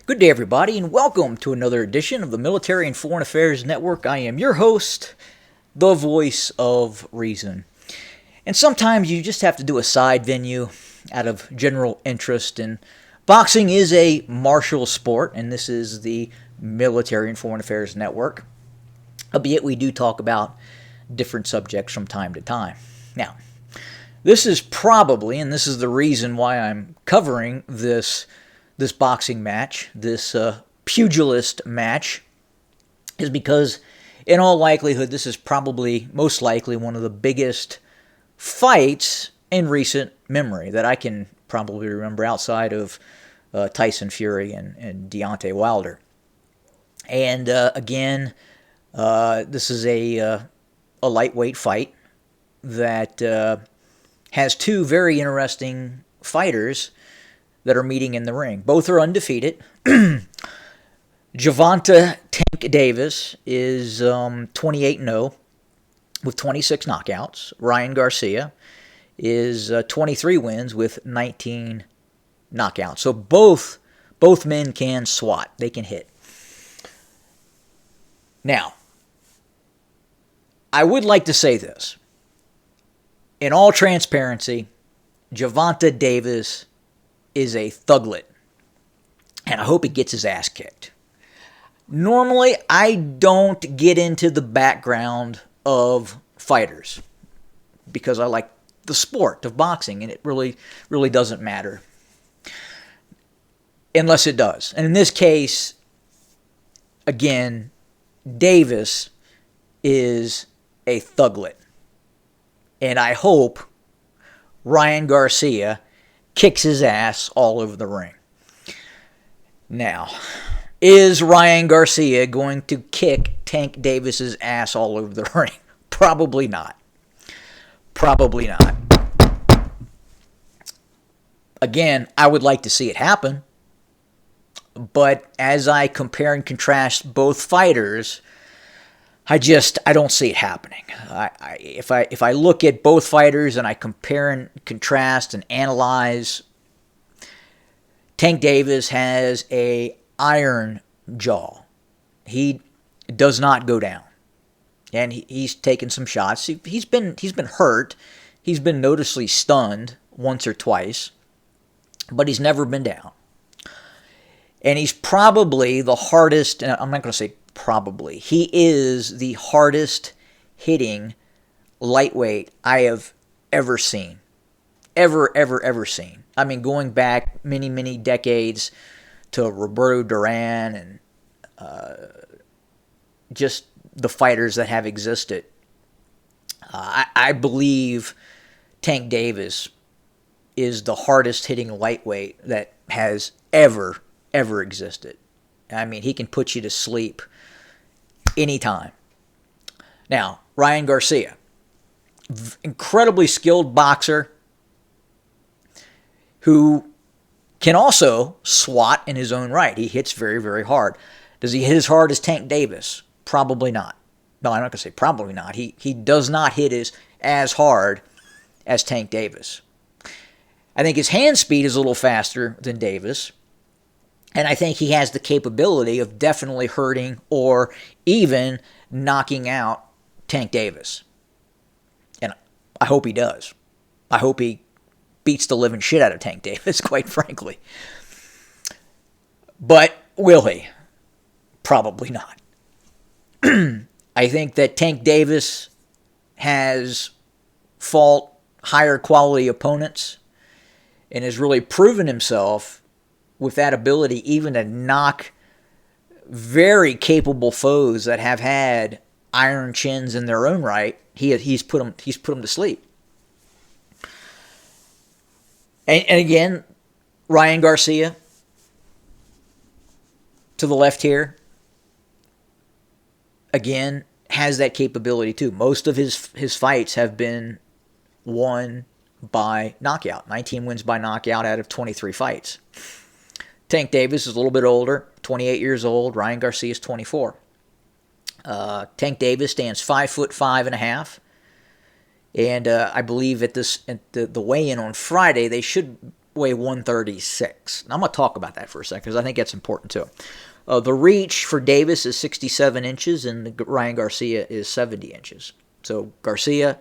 Good day, everybody, and welcome to another edition of the Military and Foreign Affairs Network. I am your host, the voice of reason. And sometimes you just have to do a side venue out of general interest. And boxing is a martial sport, and this is the Military and Foreign Affairs Network. Albeit we do talk about different subjects from time to time. Now, this is probably, and this is the reason why I'm covering this boxing match, this pugilist match, is because in all likelihood this is probably most likely one of the biggest fights in recent memory that I can probably remember outside of Tyson Fury and Deontay Wilder. And again, this is a lightweight fight that has two very interesting fighters that are meeting in the ring. Both are undefeated. Gervonta Tank Davis is 28-0 with 26 knockouts. Ryan Garcia is 23 wins with 19 knockouts. So both men can swat. They can hit. Now, I would like to say this. In all transparency, Gervonta Davis is a thuglet, and I hope he gets his ass kicked. Normally, I don't get into the background of fighters because I like the sport of boxing, and it really doesn't matter unless it does. And in this case, again, Davis is a thuglet, and I hope Ryan Garcia kicks his ass all over the ring. Now, is Ryan Garcia going to kick Tank Davis's ass all over the ring? Probably not. Probably not. Again, I would like to see it happen, but as I compare and contrast both fighters, I don't see it happening. If I look at both fighters and I compare and contrast and analyze, Tank Davis has a iron jaw. He does not go down, and he's taken some shots. He's been hurt. He's been noticeably stunned once or twice, but he's never been down. And he's probably the hardest. And I'm not going to say probably. He is the hardest hitting lightweight I have ever seen. Ever seen. I mean, going back many decades to Roberto Duran and just the fighters that have existed. I believe Tank Davis is the hardest hitting lightweight that has ever existed. I mean, he can put you to sleep anytime. Now, Ryan Garcia, incredibly skilled boxer who can also swat in his own right. He hits very hard. Does he hit as hard as Tank Davis? Probably not. No, I'm not going to say probably not. He does not hit as hard as Tank Davis. I think his hand speed is a little faster than Davis. And I think he has the capability of definitely hurting or even knocking out Tank Davis. And I hope he does. I hope he beats the living shit out of Tank Davis, quite frankly. But will he? Probably not. I think that Tank Davis has fought higher quality opponents and has really proven himself with that ability even to knock very capable foes that have had iron chins in their own right. He's put them to sleep. And again, Ryan Garcia to the left here, again, has that capability too. Most of his fights have been won by knockout. 19 wins by knockout out of 23 fights. Tank Davis is a little bit older, 28 years old. Ryan Garcia is 24. Tank Davis stands 5'5.5", and I believe at the weigh-in on Friday they should weigh 136. Now, I'm going to talk about that for a second because I think that's important too. The reach for Davis is 67 inches and Ryan Garcia is 70 inches. So Garcia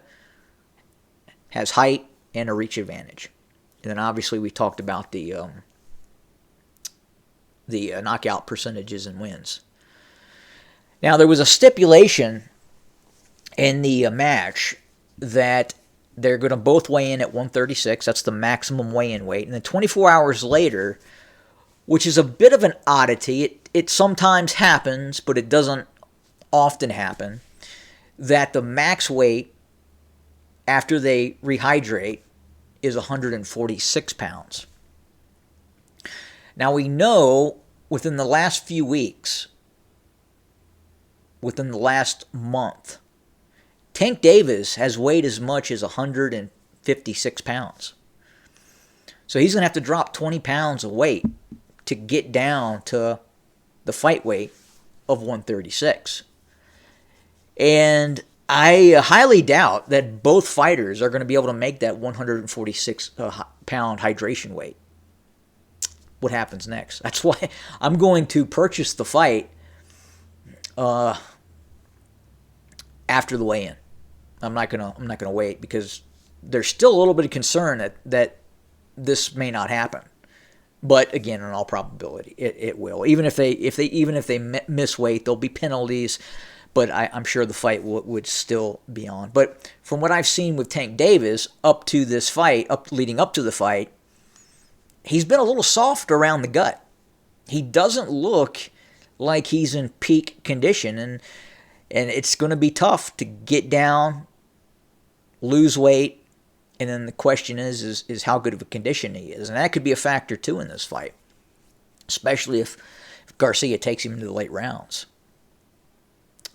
has height and a reach advantage. And then obviously we talked about the knockout percentages and wins. Now, there was a stipulation in the match that they're going to both weigh in at 136. That's the maximum weigh-in weight. And then 24 hours later, which is a bit of an oddity, it sometimes happens, but it doesn't often happen, that the max weight after they rehydrate is 146 pounds. Now, we know within the last few weeks, within the last month, Tank Davis has weighed as much as 156 pounds. So he's going to have to drop 20 pounds of weight to get down to the fight weight of 136. And I highly doubt that both fighters are going to be able to make that 146 pound hydration weight. What happens next? That's why I'm going to purchase the fight after the weigh-in. I'm not gonna wait because there's still a little bit of concern that this may not happen. But again, in all probability, it will. Even if they miss weight, there'll be penalties. But I'm sure the fight would still be on. But from what I've seen with Tank Davis up to this fight, leading up to the fight, he's been a little soft around the gut. He doesn't look like he's in peak condition, and it's going to be tough to get down, lose weight, and then the question is how good of a condition he is. And that could be a factor too in this fight, especially if Garcia takes him into the late rounds,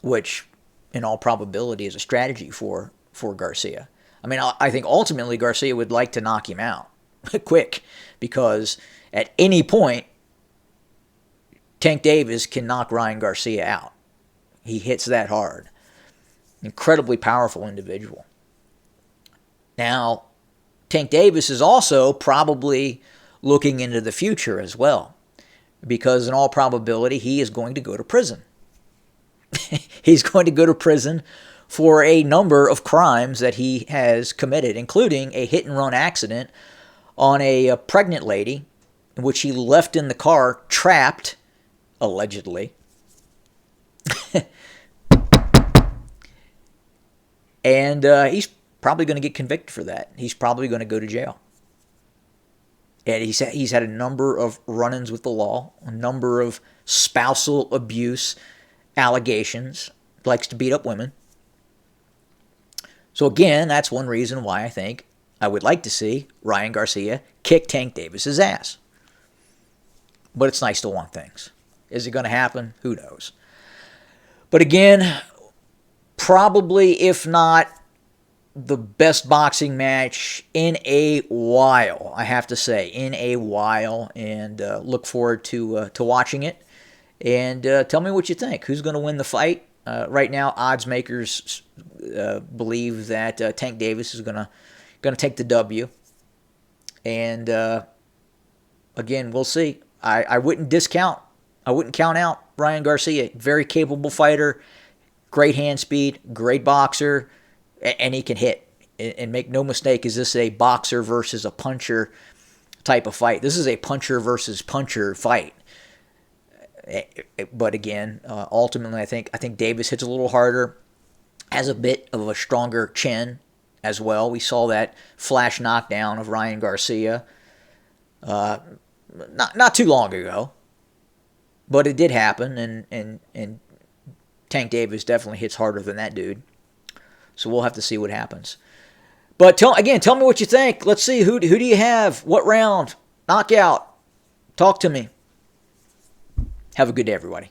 which in all probability is a strategy for Garcia. I mean, I think ultimately Garcia would like to knock him out quick, because at any point, Tank Davis can knock Ryan Garcia out. He hits that hard. Incredibly powerful individual. Now, Tank Davis is also probably looking into the future as well, because in all probability, he is going to go to prison. He's going to go to prison for a number of crimes that he has committed, including a hit-and-run accident on a pregnant lady, in which he left in the car trapped, allegedly. And he's probably going to get convicted for that. He's probably going to go to jail. And he's had a number of run-ins with the law, a number of spousal abuse allegations, likes to beat up women. So again, that's one reason why I think I would like to see Ryan Garcia kick Tank Davis's ass. But it's nice to want things. Is it going to happen? Who knows? But again, probably, if not the best boxing match in a while, I have to say, in a while, and look forward to watching it. And tell me what you think. Who's going to win the fight? Right now, odds makers believe that Tank Davis is going to take the W. And again, we'll see. I wouldn't count out Ryan Garcia. Very capable fighter, great hand speed, great boxer, and he can hit. And make no mistake, is this a boxer versus a puncher type of fight? This is a puncher versus puncher fight. But again, ultimately, I think Davis hits a little harder, has a bit of a stronger chin as well. We saw that flash knockdown of Ryan Garcia not too long ago, but it did happen, and Tank Davis definitely hits harder than that dude. So we'll have to see what happens. But tell me what you think. Let's see, who do you have? What round? Knockout? Talk to me. Have a good day, everybody.